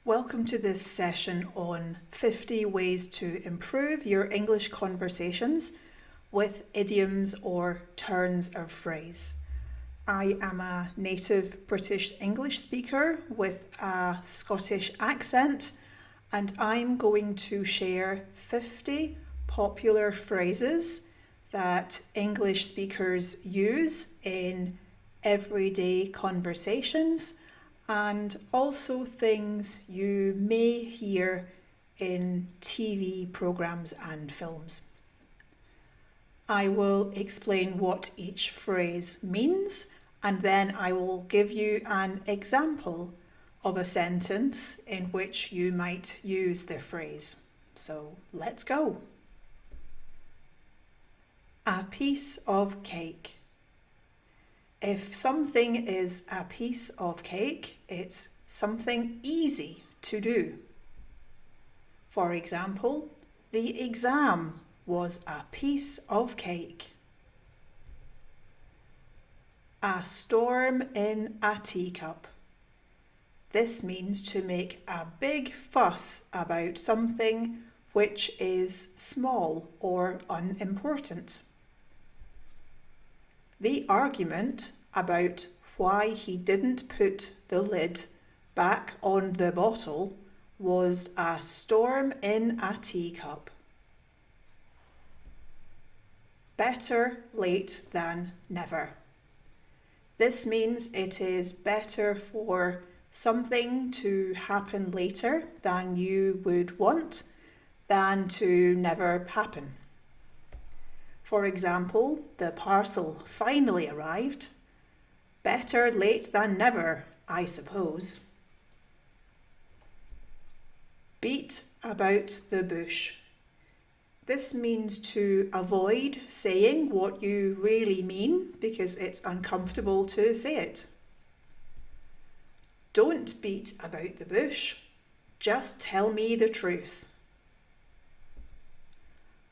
Welcome to this session on 50 ways to improve your English conversations with idioms or turns of phrase. I am a native British English speaker with a Scottish accent, and I'm going to share 50 popular phrases that English speakers use in everyday conversations and also things you may hear in TV programs and films. I will explain what each phrase means, and then I will give you an example of a sentence in which you might use the phrase. So let's go. A piece of cake. If something is a piece of cake, it's something easy to do. For example, the exam was a piece of cake. A storm in a teacup. This means to make a big fuss about something which is small or unimportant. The argument about why he didn't put the lid back on the bottle was a storm in a teacup. Better late than never. This means it is better for something to happen later than you would want than to never happen. For example, the parcel finally arrived. Better late than never, I suppose. Beat about the bush. This means to avoid saying what you really mean because it's uncomfortable to say it. Don't beat about the bush. Just tell me the truth.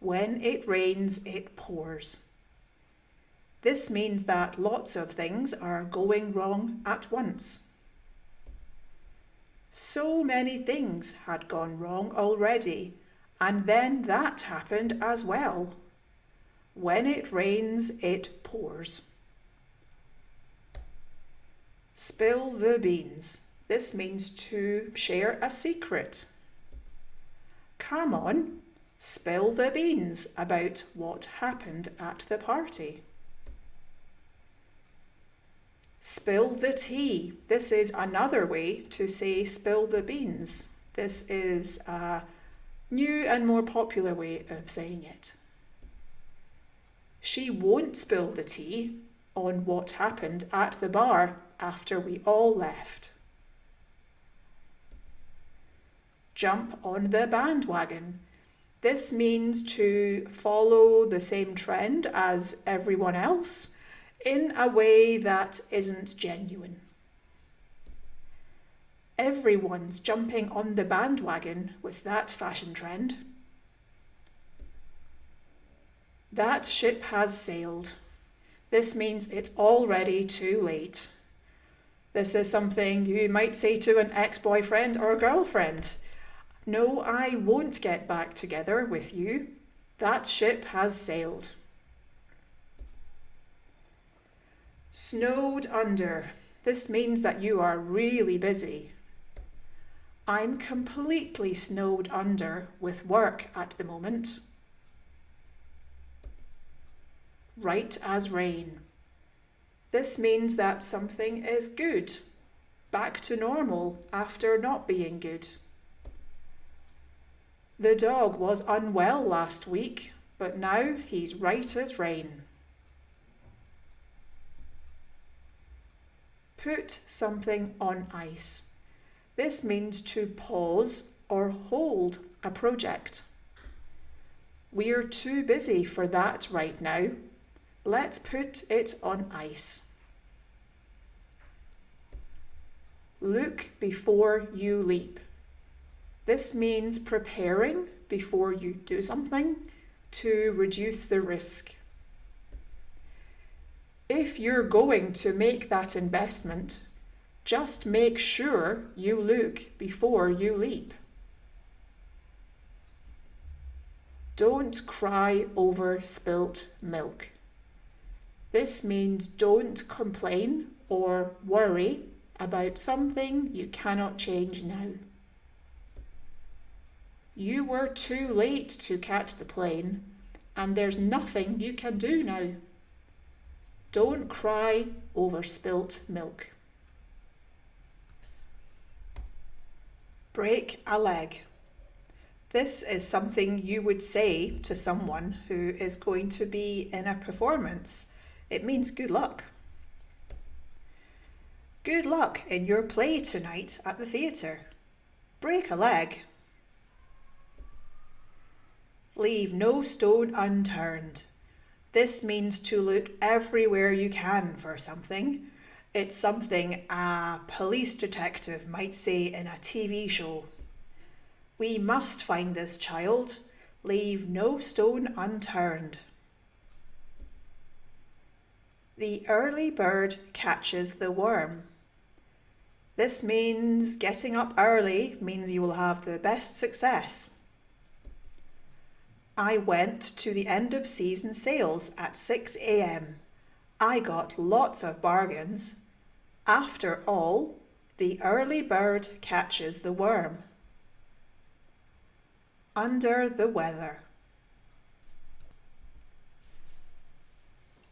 When it rains, it pours. This means that lots of things are going wrong at once. So many things had gone wrong already, and then that happened as well. When it rains, it pours. Spill the beans. This means to share a secret. Come on. Spill the beans about what happened at the party. Spill the tea. This is another way to say spill the beans. This is a new and more popular way of saying it. She won't spill the tea on what happened at the bar after we all left. Jump on the bandwagon. This means to follow the same trend as everyone else in a way that isn't genuine. Everyone's jumping on the bandwagon with that fashion trend. That ship has sailed. This means it's already too late. This is something you might say to an ex-boyfriend or girlfriend. No, I won't get back together with you. That ship has sailed. Snowed under. This means that you are really busy. I'm completely snowed under with work at the moment. Right as rain. This means that something is good, back to normal after not being good. The dog was unwell last week, but now he's right as rain. Put something on ice. This means to pause or hold a project. We're too busy for that right now. Let's put it on ice. Look before you leap. This means preparing before you do something to reduce the risk. If you're going to make that investment, Just make sure you look before you leap. Don't cry over spilt milk. This means don't complain or worry about something you cannot change now. You were too late to catch the plane, and there's nothing you can do now. Don't cry over spilt milk. Break a leg. This is something you would say to someone who is going to be in a performance. It means good luck. Good luck in your play tonight at the theatre. Break a leg. Leave no stone unturned. This means to look everywhere you can for something. It's something a police detective might say in a TV show. We must find this child. Leave no stone unturned. The early bird catches the worm. This means getting up early means you will have the best success. I went to the end of season sales at 6 a.m. I got lots of bargains. After all, the early bird catches the worm. Under the weather.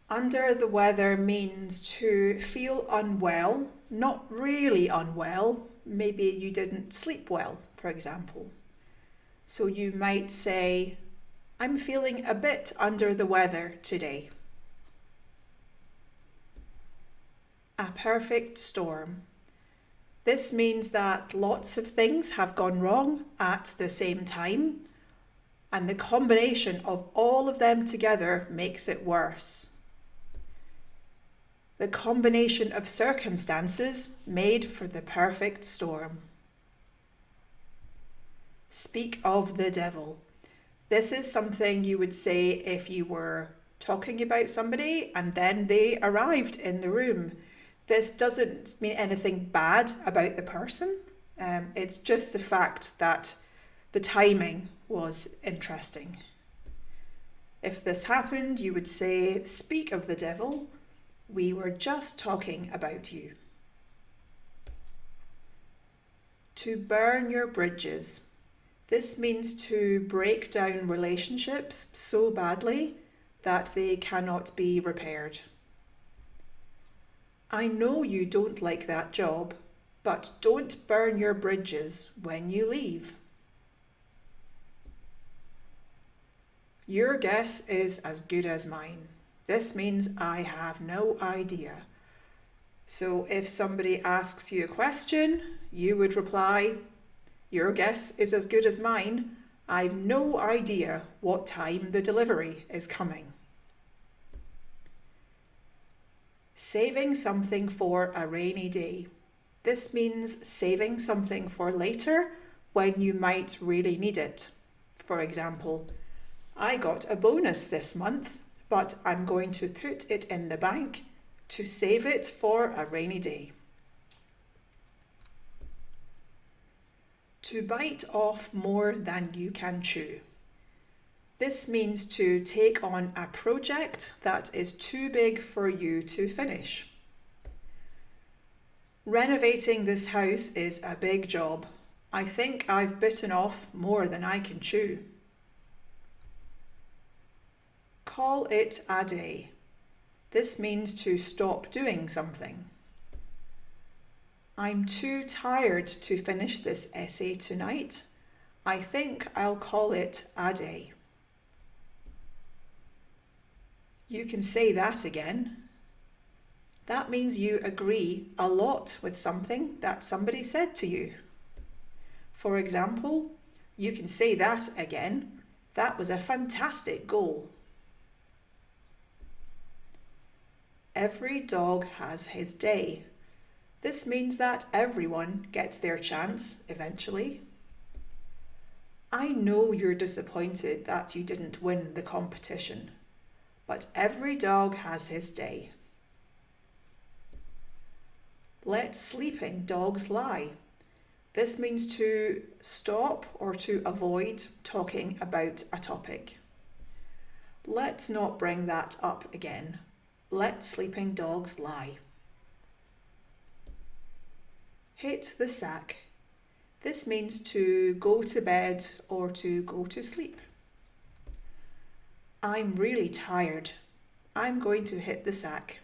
Under the weather means to feel unwell, not really unwell. Maybe you didn't sleep well, for example. So you might say, I'm feeling a bit under the weather today. A perfect storm. This means that lots of things have gone wrong at the same time, and the combination of all of them together makes it worse. The combination of circumstances made for the perfect storm. Speak of the devil. This is something you would say if you were talking about somebody and then they arrived in the room. This doesn't mean anything bad about the person. It's just the fact that the timing was interesting. If this happened, you would say, speak of the devil. We were just talking about you. To burn your bridges. This means to break down relationships so badly that they cannot be repaired. I know you don't like that job, but don't burn your bridges when you leave. Your guess is as good as mine. This means I have no idea. So if somebody asks you a question, you would reply, your guess is as good as mine. I've no idea what time the delivery is coming. Saving something for a rainy day. This means saving something for later when you might really need it. For example, I got a bonus this month, but I'm going to put it in the bank to save it for a rainy day. To bite off more than you can chew. This means to take on a project that is too big for you to finish. Renovating this house is a big job. I think I've bitten off more than I can chew. Call it a day. This means to stop doing something. I'm too tired to finish this essay tonight. I think I'll call it a day. You can say that again. That means you agree a lot with something that somebody said to you. For example, you can say that again. That was a fantastic goal. Every dog has his day. This means that everyone gets their chance eventually. I know you're disappointed that you didn't win the competition, but every dog has his day. Let sleeping dogs lie. This means to stop or to avoid talking about a topic. Let's not bring that up again. Let sleeping dogs lie. Hit the sack. This means to go to bed or to go to sleep. I'm really tired. I'm going to hit the sack.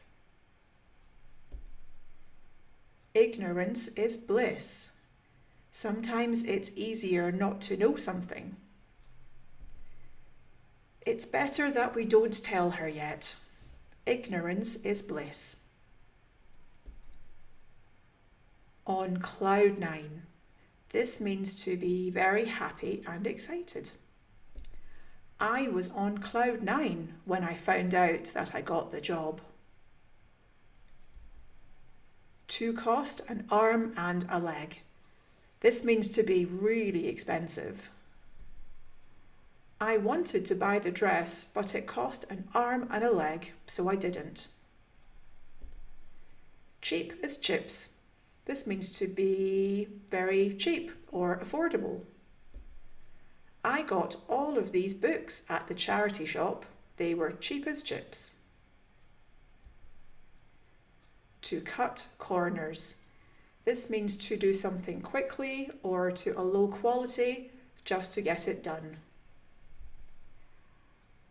Ignorance is bliss. Sometimes it's easier not to know something. It's better that we don't tell her yet. Ignorance is bliss. On cloud nine. This means to be very happy and excited. I was on cloud nine when I found out that I got the job. To cost an arm and a leg. This means to be really expensive. I wanted to buy the dress, but it cost an arm and a leg, so I didn't. Cheap as chips. This means to be very cheap or affordable. I got all of these books at the charity shop. They were cheap as chips. To cut corners. This means to do something quickly or to a low quality just to get it done.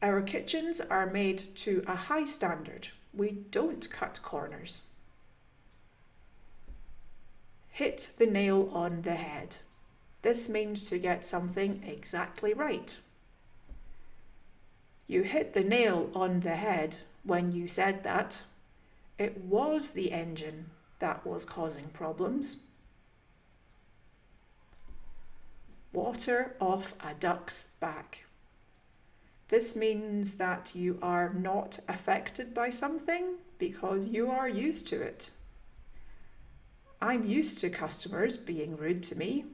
Our kitchens are made to a high standard. We don't cut corners. Hit the nail on the head. This means to get something exactly right. You hit the nail on the head when you said that. It was the engine that was causing problems. Water off a duck's back. This means that you are not affected by something because you are used to it. I'm used to customers being rude to me.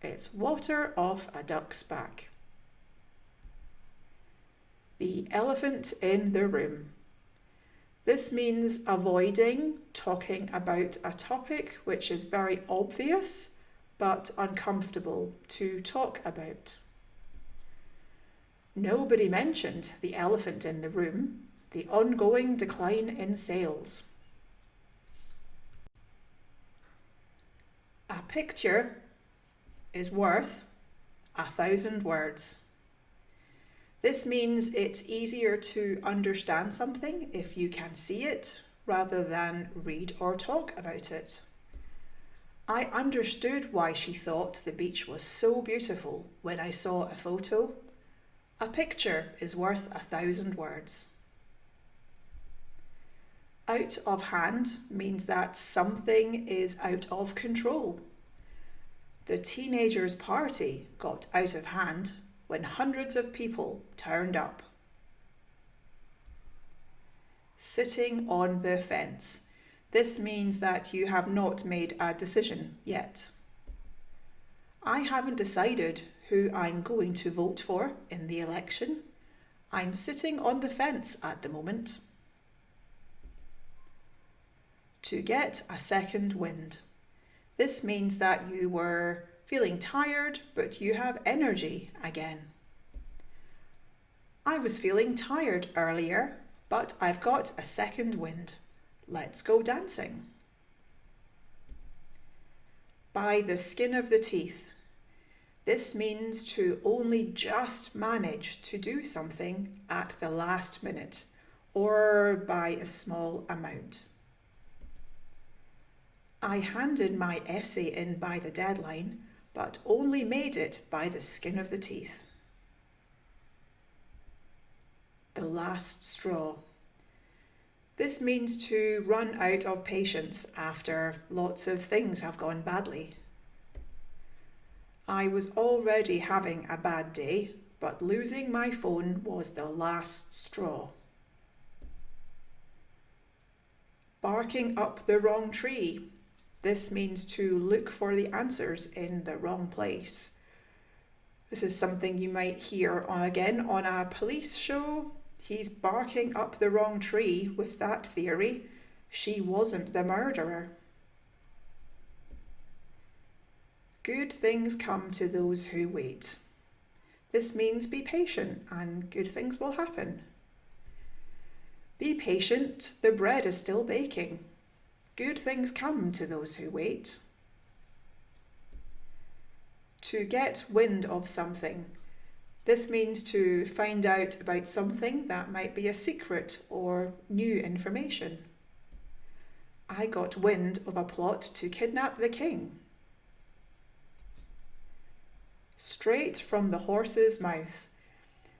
It's water off a duck's back. The elephant in the room. This means avoiding talking about a topic which is very obvious but uncomfortable to talk about. Nobody mentioned the elephant in the room, the ongoing decline in sales. A picture is worth 1,000 words. This means it's easier to understand something if you can see it rather than read or talk about it. I understood why she thought the beach was so beautiful when I saw a photo. A picture is worth 1,000 words. Out of hand means that something is out of control. The teenagers' party got out of hand when hundreds of people turned up. Sitting on the fence. This means that you have not made a decision yet. I haven't decided who I'm going to vote for in the election. I'm sitting on the fence at the moment. To get a second wind. This means that you were feeling tired, but you have energy again. I was feeling tired earlier, but I've got a second wind. Let's go dancing. By the skin of the teeth. This means to only just manage to do something at the last minute or by a small amount. I handed my essay in by the deadline, but only made it by the skin of the teeth. The last straw. This means to run out of patience after lots of things have gone badly. I was already having a bad day, but losing my phone was the last straw. Barking up the wrong tree. This means to look for the answers in the wrong place. This is something you might hear again on a police show. He's barking up the wrong tree with that theory. She wasn't the murderer. Good things come to those who wait. This means be patient and good things will happen. Be patient, the bread is still baking. Good things come to those who wait. To get wind of something. This means to find out about something that might be a secret or new information. I got wind of a plot to kidnap the king. Straight from the horse's mouth.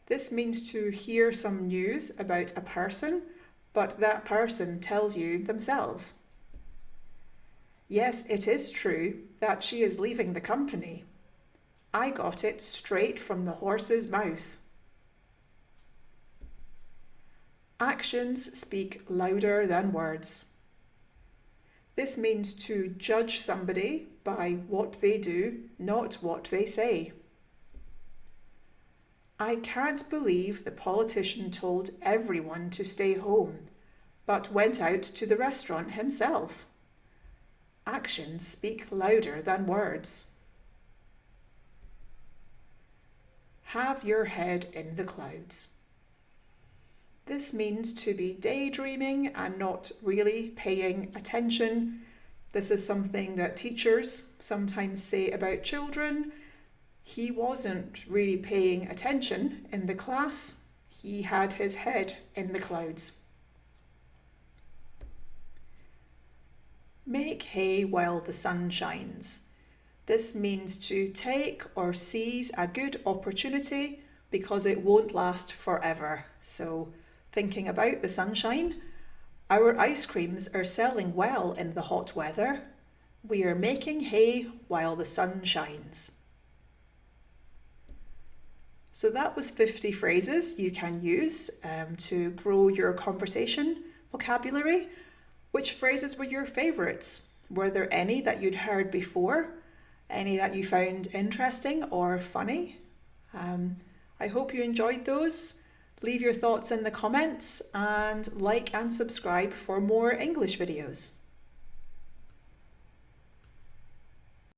This means to hear some news about a person, but that person tells you themselves. Yes, it is true that she is leaving the company. I got it straight from the horse's mouth. Actions speak louder than words. This means to judge somebody by what they do, not what they say. I can't believe the politician told everyone to stay home, but went out to the restaurant himself. Actions speak louder than words. Have your head in the clouds. This means to be daydreaming and not really paying attention. This is something that teachers sometimes say about children. He wasn't really paying attention in the class. He had his head in the clouds. Make hay while the sun shines. This means to take or seize a good opportunity because it won't last forever. So, thinking about the sunshine, our ice creams are selling well in the hot weather. We are making hay while the sun shines. So that was 50 phrases you can use to grow your conversation vocabulary. Which phrases were your favourites? Were there any that you'd heard before? Any that you found interesting or funny? I hope you enjoyed those. Leave your thoughts in the comments and like and subscribe for more English videos.